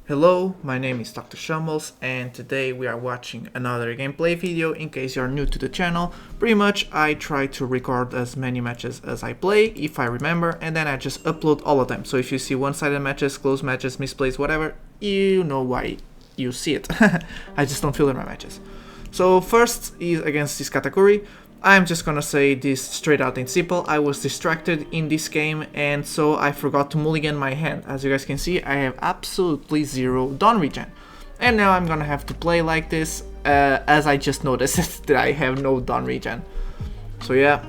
Hello, my name is Dr. Shambles and today we are watching another gameplay video. In case you're new to the channel, pretty much I try to record as many matches as I play, if I remember, and then I just upload all of them. So if you see one-sided matches, close matches, misplays, whatever, you know why you see it. I just don't filter my matches. So first is against this Katakuri. I'm just gonna say this straight out and simple. I was distracted in this game and so I forgot to mulligan my hand. As you guys can see, I have absolutely zero dawn regen. And now I'm gonna have to play like this as I just noticed that I have no dawn regen. So yeah.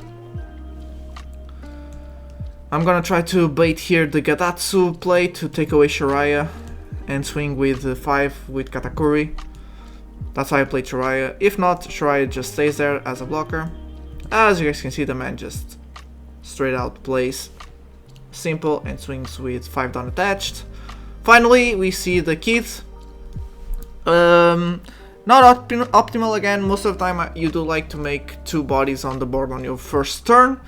I'm gonna try to bait here the Gadatsu play to take away Shiraya and swing with 5 with Katakuri. That's how I played Shiraya. If not, Shiraya just stays there as a blocker. As you guys can see, the man just straight out plays simple and swings with 5 down attached. Finally, we see the kid. Not optimal again. Most of the time you do like to make 2 bodies on the board on your first turn.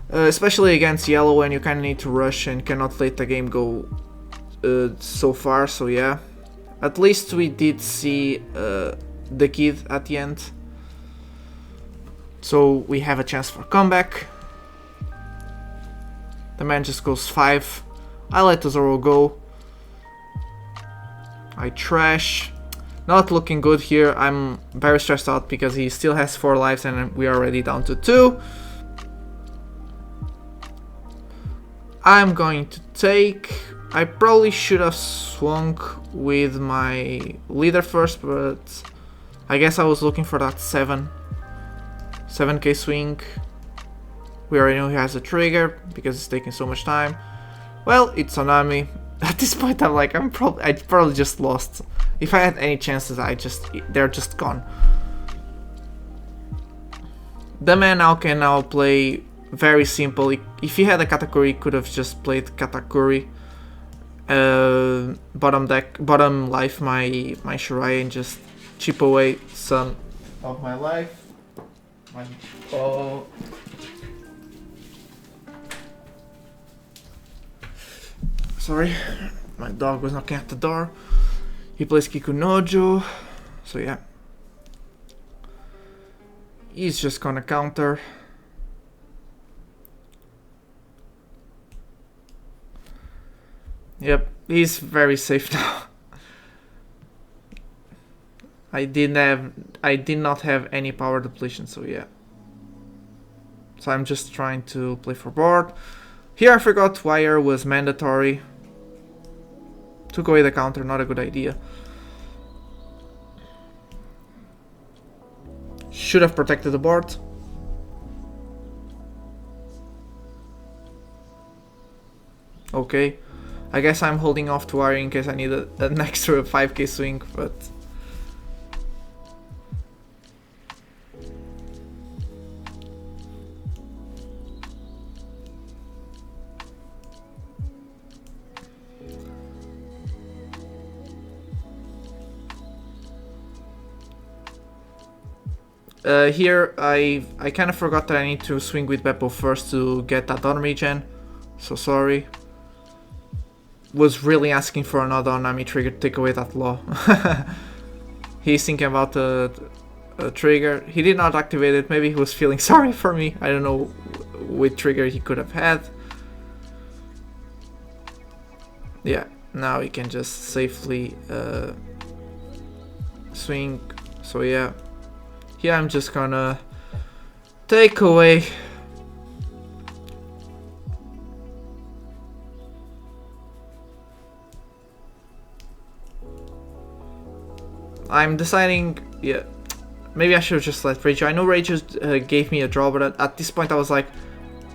Especially against yellow when you kind of need to rush and cannot let the game go so far, so yeah. At least we did see the kid at the end. So we have a chance for comeback. The man just goes 5. I let the Zoro go. I trash. Not looking good here. I'm very stressed out because he still has 4 lives and we are already down to 2. I'm going to take... I probably should have swung with my leader first, but I guess I was looking for that 7k swing. We already know he has a trigger because it's taking so much time. Well, it's Tsunami. At this point I probably just lost. If I had any chances, they're just gone. The man can now play very simple. If he had a Katakuri, he could have just played Katakuri. Bottom life my Shiraya and just chip away some of my life. Sorry, my dog was knocking at the door. He plays Kikunojo, so yeah. He's just gonna counter. Yep, he's very safe now. I did not have any power depletion, so yeah. So I'm just trying to play for board. Here I forgot wire was mandatory. Took away the counter, not a good idea. Should have protected the board. Okay. I guess I'm holding off to wire in case I need an extra 5k swing, but... here I kind of forgot that I need to swing with Beppo first to get that dawn regen, so sorry. Was really asking for another Onami trigger to take away that law. He's thinking about a trigger. He did not activate it. Maybe he was feeling sorry for me. I don't know which trigger he could have had. Yeah, now he can just safely swing. So yeah. Here I'm just gonna take away. I'm deciding, yeah, maybe I should have just let Rage. I know Rage gave me a draw, but at this point I was like,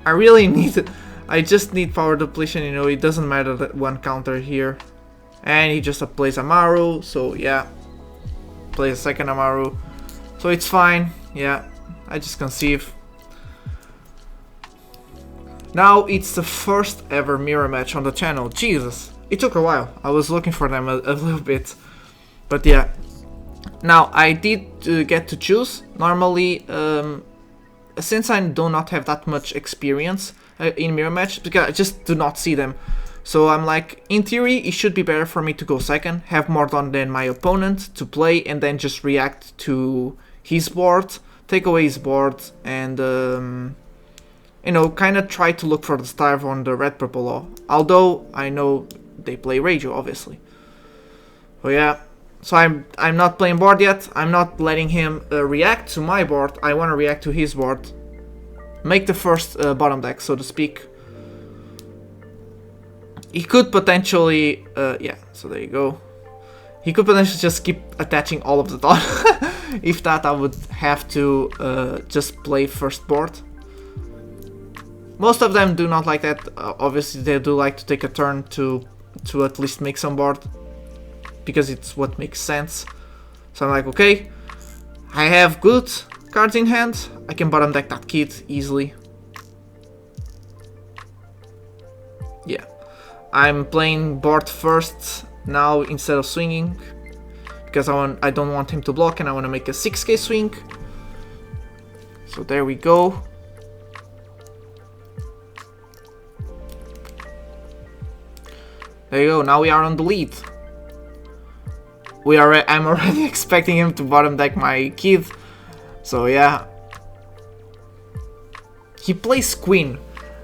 I just need power depletion, you know, it doesn't matter that one counter here. And he just plays Amaru, so yeah, plays a second Amaru. So it's fine, yeah, I just conceive. Now it's the first ever mirror match on the channel, Jesus. It took a while, I was looking for them a little bit, but yeah. Now, I did get to choose. Normally, since I do not have that much experience in mirror match, because I just do not see them So I'm like, in theory, it should be better for me to go second, have more done than my opponent to play, and then just react to his board, take away his board, and you know, kind of try to look for the starve on the red purple law. Although I know they play radio, obviously. So yeah, so I'm not playing board yet. I'm not letting him react to my board. I want to react to his board, make the first bottom deck, so to speak. He could potentially, yeah, so there you go. He could potentially just keep attaching all of the dot. If that, I would have to just play first board. Most of them do not like that. Obviously, they do like to take a turn to at least make some board, because it's what makes sense. So I'm like, okay, I have good cards in hand. I can bottom deck that kid easily. Yeah. I'm playing board first now instead of swinging, because I don't want him to block, and I want to make a 6k swing. So there we go. There you go. Now we are on the lead. I'm already expecting him to bottom deck my kid. So yeah. He plays queen.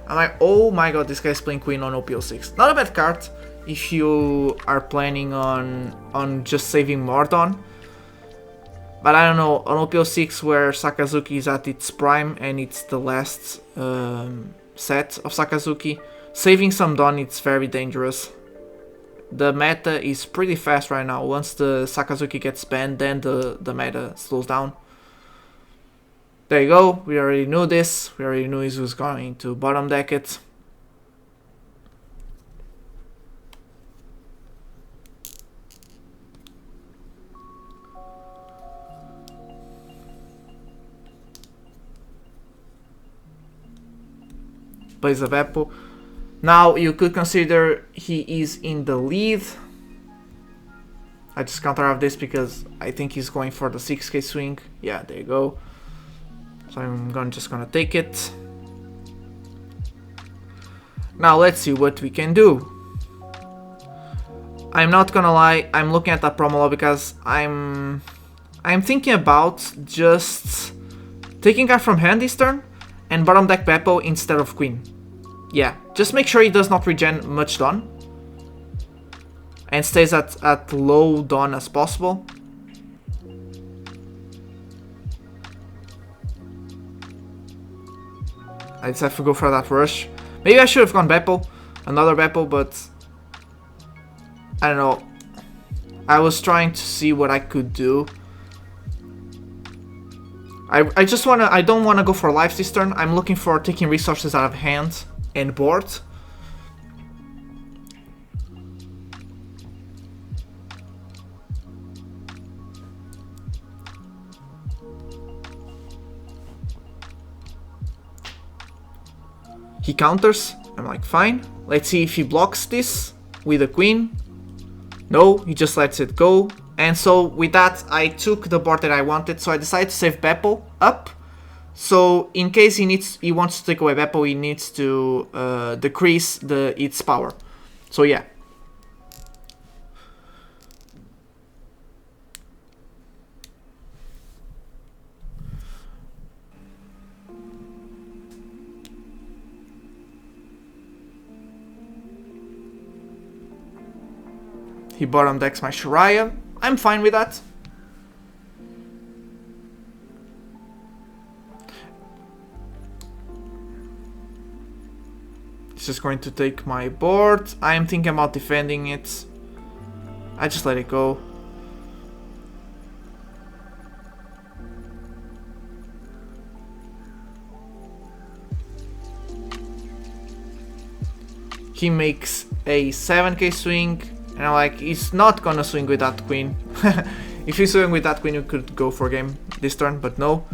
I'm like, oh my god, this guy's playing queen on OP06. Not a bad card if you are planning on just saving Mordon. But I don't know, on OP06 where Sakazuki is at its prime and it's the last set of Sakazuki, saving some Don, it's very dangerous. The meta is pretty fast right now. Once the Sakazuki gets banned, then the meta slows down. There you go, we already knew this. We already knew he was going to bottom deck it. Plays a Beppo. Now you could consider he is in the lead. I just counter off this because I think he's going for the 6k swing. Yeah, there you go. So I'm just gonna take it. Now let's see what we can do. I'm not gonna lie, I'm looking at that promo law because I'm thinking about just taking card from hand this turn and bottom deck Beppo instead of queen. Yeah, just make sure he does not regen much Dawn and stays at low Dawn as possible. I just have to go for that rush. Maybe I should have gone Beppo, another Beppo, but I don't know. I was trying to see what I could do. I just wanna, I don't wanna go for life this turn. I'm looking for taking resources out of hand and board. He counters. I'm like, fine. Let's see if he blocks this with a queen. No, he just lets it go. And so with that, I took the board that I wanted. So I decided to save Beppo up. So in case he wants to take away Beppo, he needs to decrease its power. So yeah. He bottom decks my Shiraya. I'm fine with that. It's just going to take my board. I am thinking about defending it. I just let it go. He makes a 7k swing. And I'm like, he's not gonna swing with that queen. If he's swinging with that queen, you could go for game this turn, but no.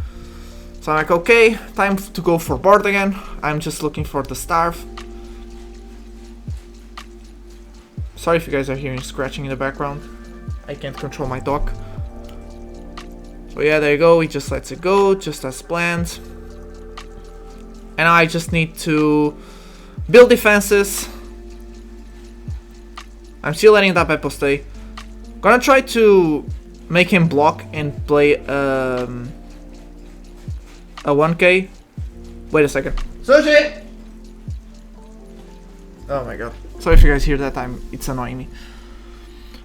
So I'm like, okay, time to go for board again. I'm just looking for the starve. Sorry if you guys are hearing scratching in the background. I can't control my dog. So yeah, there you go. He just lets it go, just as planned. And I just need to build defenses. I'm still letting that Beppo stay. Gonna try to make him block and play a 1k. Wait a second. Sushi! Oh my god. Sorry if you guys hear that, it's annoying me.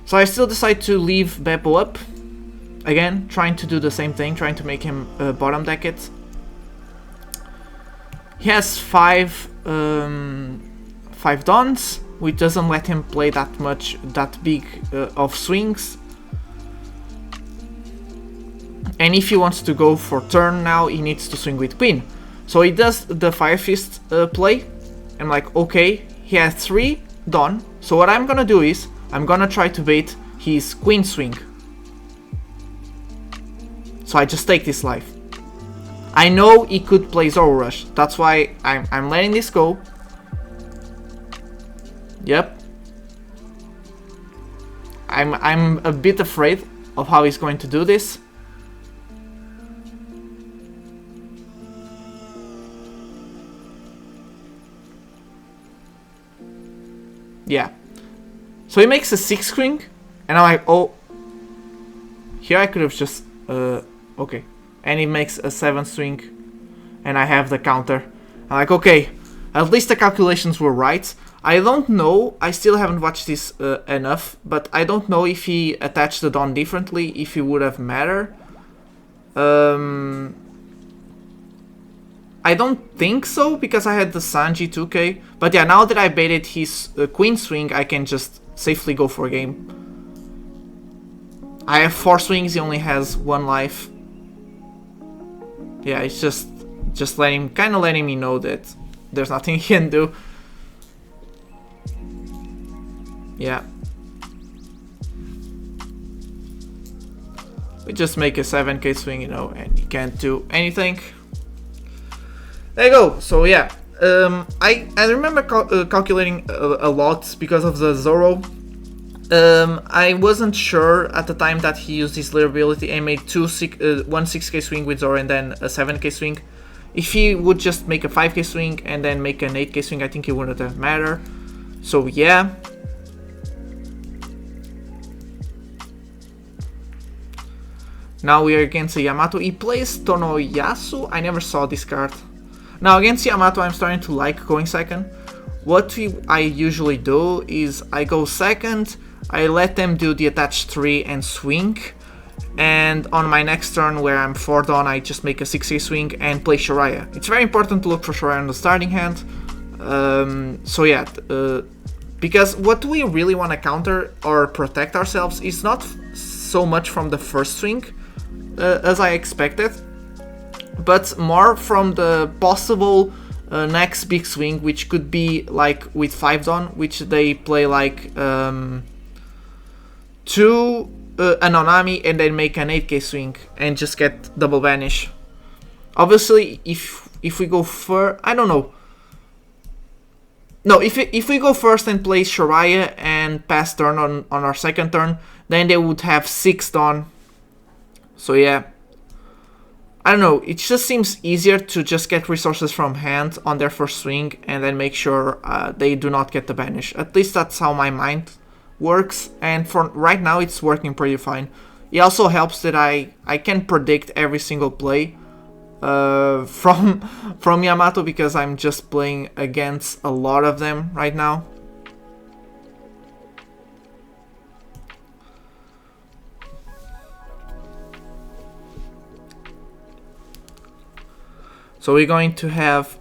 So I still decide to leave Beppo up. Again, trying to do the same thing, trying to make him bottom deck it. He has 5 dons, which doesn't let him play that big of swings. And if he wants to go for turn now, he needs to swing with queen. So he does the Fire Fist play. I'm like, okay, he has 3 done. So what I'm gonna do is, I'm gonna try to bait his queen swing. So I just take this life. I know he could play Zoro Rush. That's why I'm letting this go. Yep. I'm a bit afraid of how he's going to do this. Yeah. So he makes a 6 swing, and I'm like, oh. Here I could have just, okay. And he makes a 7 swing, and I have the counter. I'm like, okay, at least the calculations were right. I don't know, I still haven't watched this enough, but I don't know if he attached the Dawn differently, if it would have mattered. I don't think so, because I had the Sanji 2k. But yeah, now that I baited his queen swing, I can just safely go for a game. I have 4 swings, he only has 1 life. Yeah, it's just kind of letting me know that there's nothing he can do. Yeah. We just make a 7k swing, you know, and he can't do anything. There you go. So yeah, I remember calculating a lot because of the Zoro. I wasn't sure at the time that he used his layer ability and made one 6k swing with Zoro and then a 7k swing. If he would just make a 5k swing and then make an 8k swing, I think it wouldn't have mattered. So yeah. Now we are against a Yamato. He plays Tonoyasu. I never saw this card. Now against Yamato, I'm starting to like going second. What I usually do is I go second, I let them do the attached 3 and swing. And on my next turn where I'm 4 down, I just make a 6k swing and play Shiraya. It's very important to look for Shiraya on the starting hand. So yeah, because what we really want to counter or protect ourselves is not so much from the first swing as I expected, but more from the possible next big swing, which could be like with 5 down, which they play like 2 an Onami and then make an 8k swing and just get double banish. Obviously, if we go for, I don't know. No, if we go first and play Shiraya and pass turn on our second turn, then they would have 6 down. So yeah, I don't know, it just seems easier to just get resources from hand on their first swing and then make sure they do not get the banish. At least that's how my mind works, and for right now it's working pretty fine. It also helps that I can predict every single play from Yamato, because I'm just playing against a lot of them right now. So we're going to have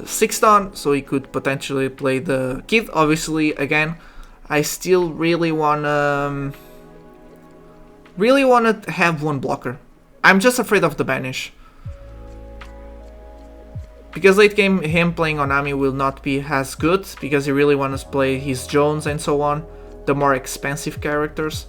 6 down, so he could potentially play the Kid. Obviously, again, I still really wanna have one blocker. I'm just afraid of the banish, because late game him playing Onami will not be as good, because he really wants to play his Jones and so on, the more expensive characters.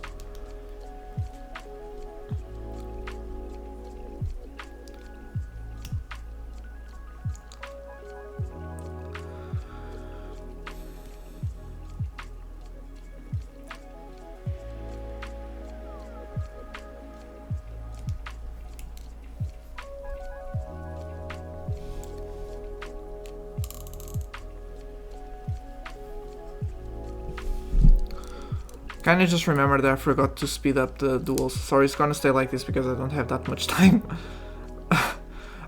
Kinda just remember that I forgot to speed up the duels. Sorry, it's gonna stay like this because I don't have that much time.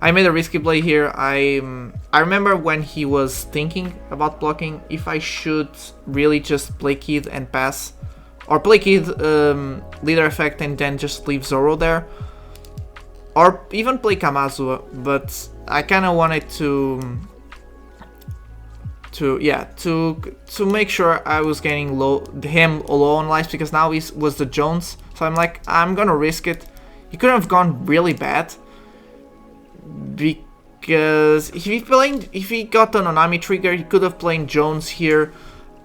I made a risky play here. I remember when he was thinking about blocking if I should really just play Kid and pass, or play Kid leader effect and then just leave Zoro there, or even play Kamazu, but I kind of wanted to make sure I was getting him low on lives, because now he was the Jones. So I'm like, I'm gonna risk it. He could have gone really bad, because if he got an Onami trigger, he could have played Jones here,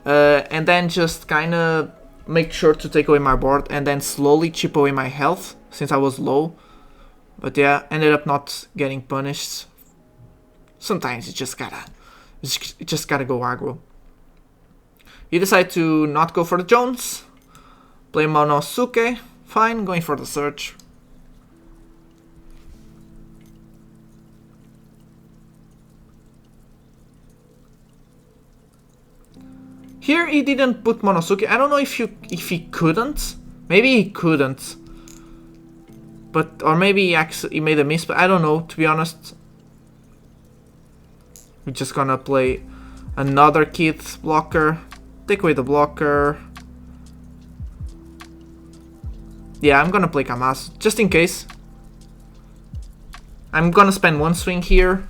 and then just kind of make sure to take away my board and then slowly chip away my health since I was low. But yeah, ended up not getting punished. Sometimes you just gotta go aggro. He decided to not go for the Jones, play Monosuke. Fine, going for the Surge. Here he didn't put Monosuke. I don't know if he couldn't. Maybe he couldn't. But or maybe he made a miss. But I don't know, to be honest. We're just gonna play another Kid blocker. Take away the blocker. Yeah, I'm gonna play Kamazu just in case. I'm gonna spend one swing here.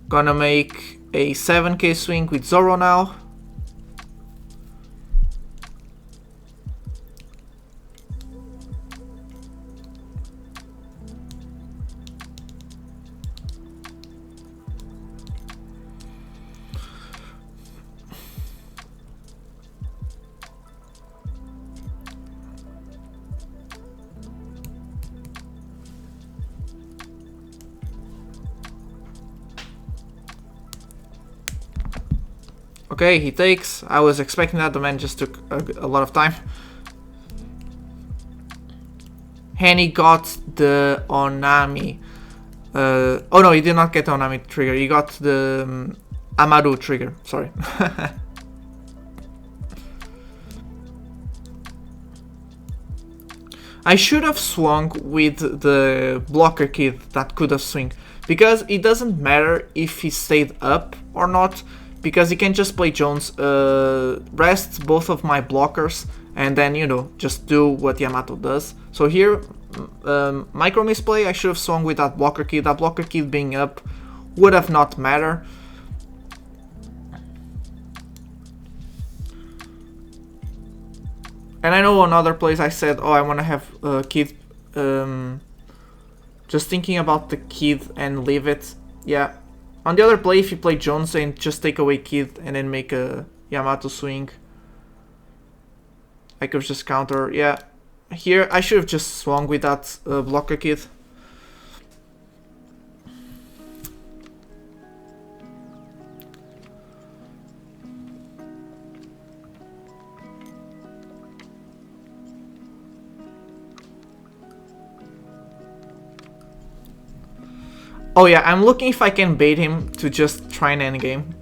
Gonna make a 7k swing with Zoro now. Okay, he takes. I was expecting that, the man just took a lot of time. And he got the Onami. Oh no, he did not get the Onami trigger. He got the Amaru trigger. Sorry. I should have swung with the blocker Kid that could have swung, because it doesn't matter if he stayed up or not, because he can just play Jones, rest both of my blockers, and then, you know, just do what Yamato does. So here, micro misplay, I should have swung with that blocker Kid. That blocker Kid being up would have not mattered. And I know on other plays I said, oh, I want to have Kid, just thinking about the Kid and leave it. Yeah. On the other play, if you play Jones and just take away Kid and then make a Yamato swing, I could just counter. Yeah, here I should have just swung with that blocker Kid. Oh yeah, I'm looking if I can bait him to just try an endgame.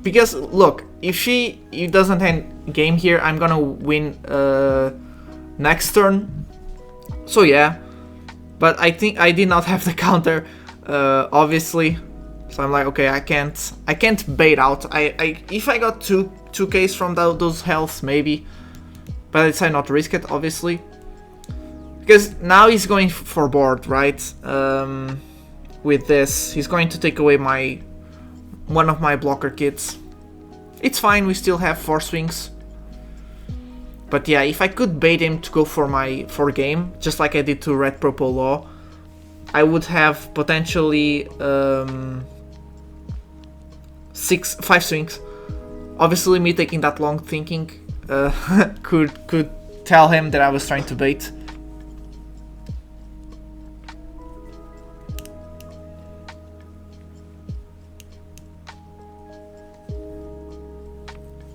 Because, look, if he doesn't end game here, I'm gonna win next turn. So yeah, but I think I did not have the counter, obviously. So I'm like, okay, I can't bait out. If I got 2Ks from those healths, maybe. But I decided not to risk it, obviously. Because now he's going for board, right? With this, he's going to take away one of my blocker kits. It's fine, we still have 4 swings. But yeah, if I could bait him to go for game, just like I did to Red Purple Law, I would have potentially 5 swings. Obviously, me taking that long thinking could tell him that I was trying to bait.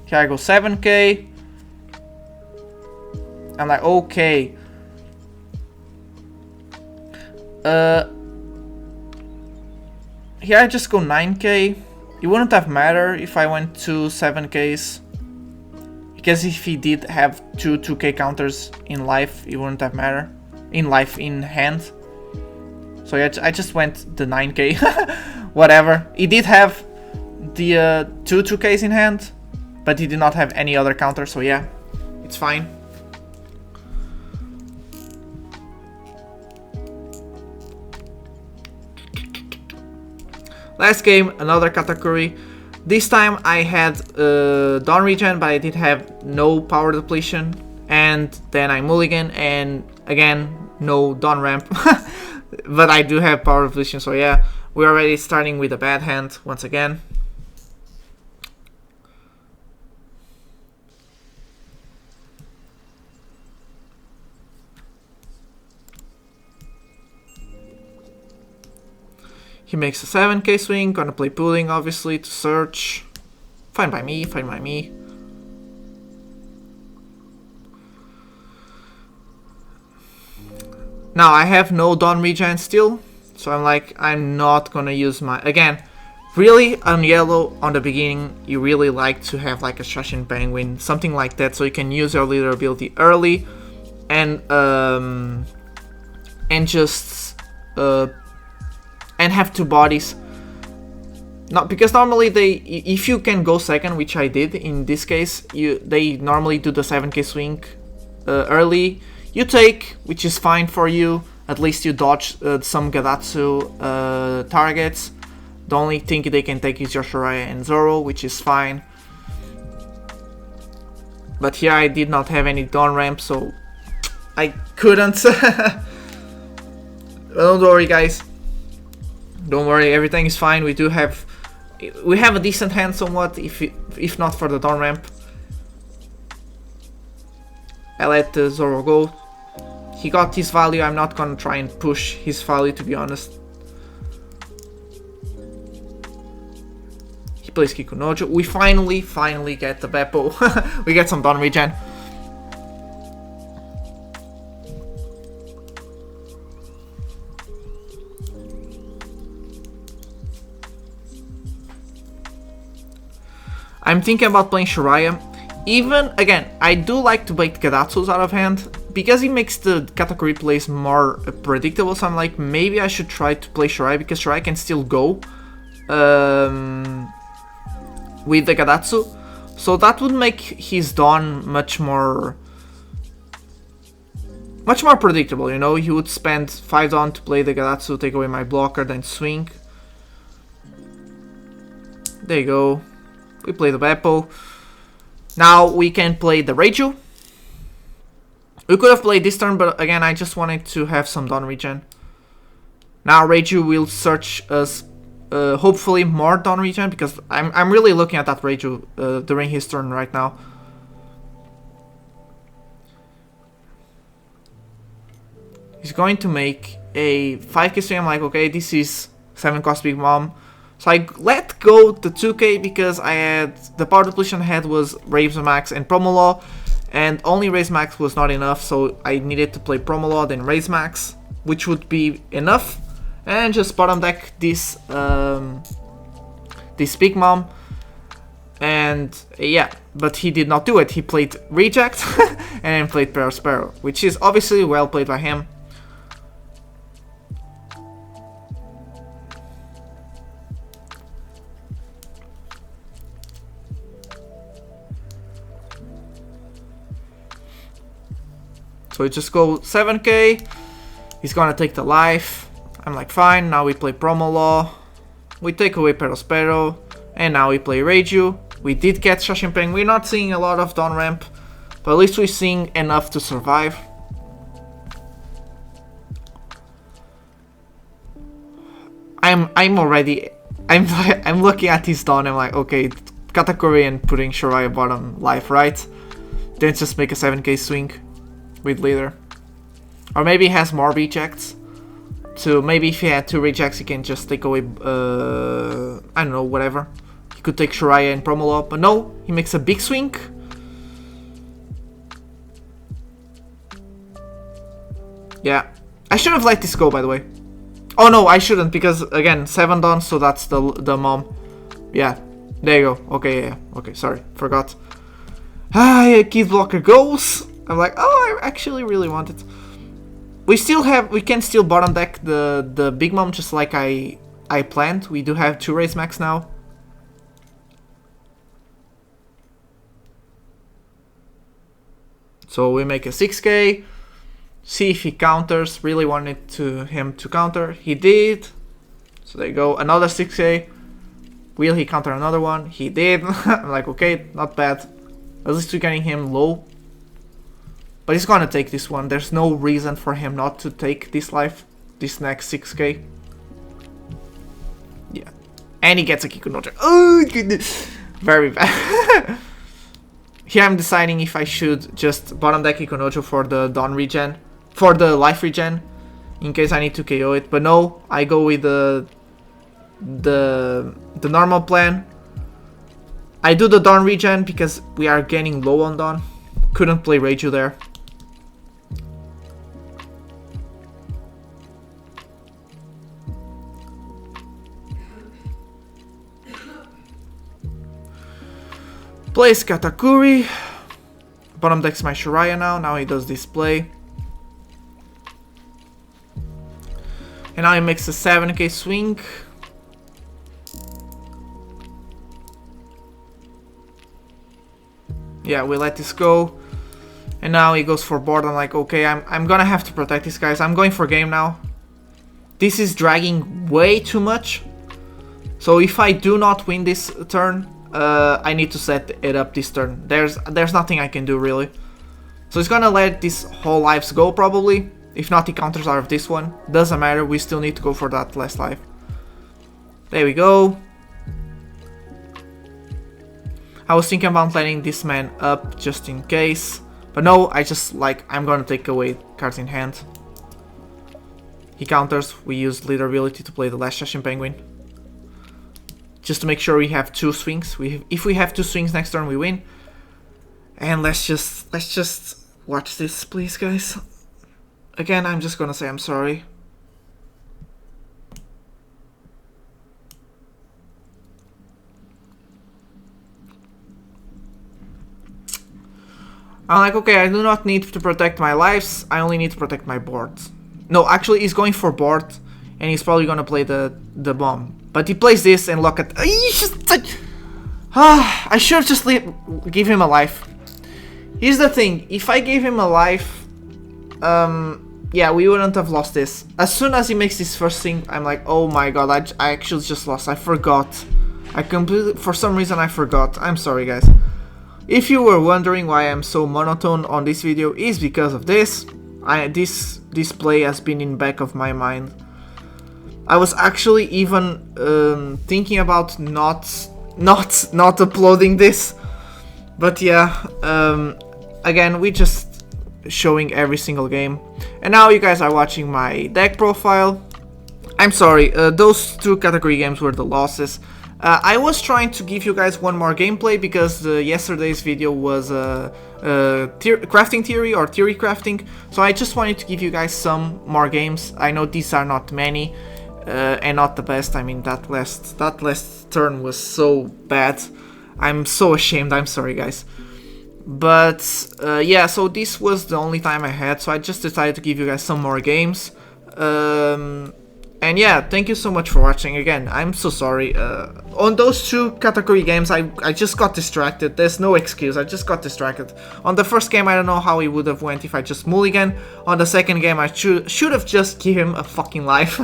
Here I go 7k. I'm like, okay. Here I just go 9k. it wouldn't have mattered if I went to 7Ks. Because if he did have two 2K counters in life, it wouldn't have mattered. In hand. So yeah, I just went the 9K. Whatever. He did have the two 2Ks in hand, but he did not have any other counter, so yeah, it's fine. Last game, another Katakuri. This time I had Dawn Regen, but I did have no power depletion. And then I mulligan, and again, no Dawn Ramp. But I do have power depletion, so yeah. We're already starting with a bad hand once again. He makes a 7K swing, gonna play pooling obviously to search. Fine by me, fine by me. Now I have no Dawn Regen still, so I'm like, I'm not gonna use my... Again, really on yellow, on the beginning, you really like to have like a Shashin Penguin, something like that, so you can use your leader ability early and just... and have two bodies. Not because normally if you can go second, which I did in this case, they normally do the 7K swing early. You take, which is fine for you. At least you dodge some Gadatsu targets. The only thing they can take is your Shiraya and Zoro, which is fine. But here I did not have any Dawn Ramp, so I couldn't. Don't worry, guys. Don't worry, everything is fine. We have a decent hand somewhat, if not for the Dawn Ramp. I let Zoro go. He got his value. I'm not gonna try and push his value, to be honest. He plays Kikunojo. We finally get the Beppo. We get some Dawn Regen. I'm thinking about playing Shiraya. Even, again, I do like to bait Gadatsus out of hand, because it makes the Katakuri plays more predictable, so I'm like, maybe I should try to play Shiraya, because Shiraya can still go with the Gadatsu. So that would make his Dawn much more predictable, you know? He would spend 5 Dawn to play the Gadatsu, take away my blocker, then swing. There you go. We play the Beppo. Now we can play the Reiju. We could have played this turn, but again, I just wanted to have some Dawn Regen. Now Reiju will search us, hopefully more Dawn Regen, because I'm really looking at that Reiju during his turn right now. He's going to make a 5K swing. I'm like, okay, this is 7 cost Big Mom. So I let go the 2K because I had the power depletion I had was Raise Max and Promolaw, and only Raise Max was not enough, so I needed to play Promolaw then Raise Max, which would be enough, and just bottom deck this this Big Mom, and yeah, but he did not do it. He played Reject and then played Perospero, which is obviously well played by him. So we just go 7K, he's gonna take the life. I'm like, fine, now we play Promolaw, we take away Perospero, and now we play Reiju. We did get Shashin Penguin. We're not seeing a lot of Dawn Ramp, but at least we're seeing enough to survive. I'm looking at his Dawn, I'm like, okay, Katakuri and putting Shiraya bottom life, right? Then just make a 7K swing with leader. Or maybe he has more rejects. So maybe if he had 2 rejects, he can just take away, I don't know, whatever. He could take Shiraya and Promolaw, but no, he makes a big swing. Yeah, I should have let this go, by the way. Oh no, I shouldn't, because again, 7 Dawn, so that's the mom. Yeah, there you go. Okay, yeah, okay, sorry, forgot. Ah, key blocker goes. I'm like, oh, I actually really want it. We can still bottom deck the Big Mom just like I planned. We do have 2 raise max now. So we make a 6k, see if he counters. Really wanted him to counter. He did. So there you go, another 6k. Will he counter another one? He did. I'm like, okay, not bad. At least we're getting him low. But he's gonna take this one. There's no reason for him not to take this life, this next 6k. Yeah. And he gets a Kikunojo. Oh, goodness. Very bad. Here I'm deciding if I should just bottom deck Kikunojo for the Dawn regen, for the life regen, in case I need to KO it. But no, I go with the normal plan. I do the Dawn regen because we are getting low on Dawn. Couldn't play Reiju there. Plays Katakuri. Bottom decks my Shiraya now. Now he does display. And now he makes a 7k swing. Yeah, we let this go. And now he goes for board. I'm like, okay, I'm gonna have to protect these guys. I'm going for game now. This is dragging way too much. So if I do not win this turn, I need to set it up this turn. There's nothing I can do really. So he's gonna let these whole lives go probably. If not, he counters out of this one. Doesn't matter, we still need to go for that last life. There we go. I was thinking about letting this man up just in case. But no, I'm gonna take away cards in hand. He counters, we use leader ability to play the last Shashin Penguin. Just to make sure we have 2 swings. If we have 2 swings next turn, we win. And let's just watch this, please, guys. Again, I'm just gonna say I'm sorry. I'm like, okay, I do not need to protect my lives. I only need to protect my boards. No, actually, he's going for board, and he's probably gonna play the bomb. But he plays this and look at. I should have just give him a life. Here's the thing: if I gave him a life, yeah, we wouldn't have lost this. As soon as he makes this first thing, I'm like, oh my god, I actually just lost. I forgot. I completely, for some reason, I forgot. I'm sorry, guys. If you were wondering why I'm so monotone on this video, is because of this. This play has been in back of my mind. I was actually even thinking about not uploading this, but yeah. Again, we just showing every single game, and now you guys are watching my deck profile. I'm sorry, those 2 category games were the losses. I was trying to give you guys one more gameplay because yesterday's video was crafting theory or theory crafting, so I just wanted to give you guys some more games. I know these are not many and not the best. I mean, that last turn was so bad. I'm so ashamed. I'm sorry, guys. But yeah, so this was the only time I had, so I just decided to give you guys some more games. And yeah, thank you so much for watching. Again, I'm so sorry. On those 2 category games, I just got distracted. There's no excuse, I just got distracted. On the first game, I don't know how it would have went if I just mulligan. On the second game, I should have just given him a fucking life.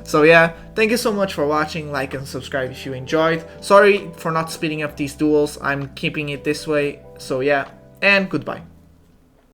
So yeah, thank you so much for watching. Like and subscribe if you enjoyed. Sorry for not speeding up these duels. I'm keeping it this way. So yeah, and goodbye.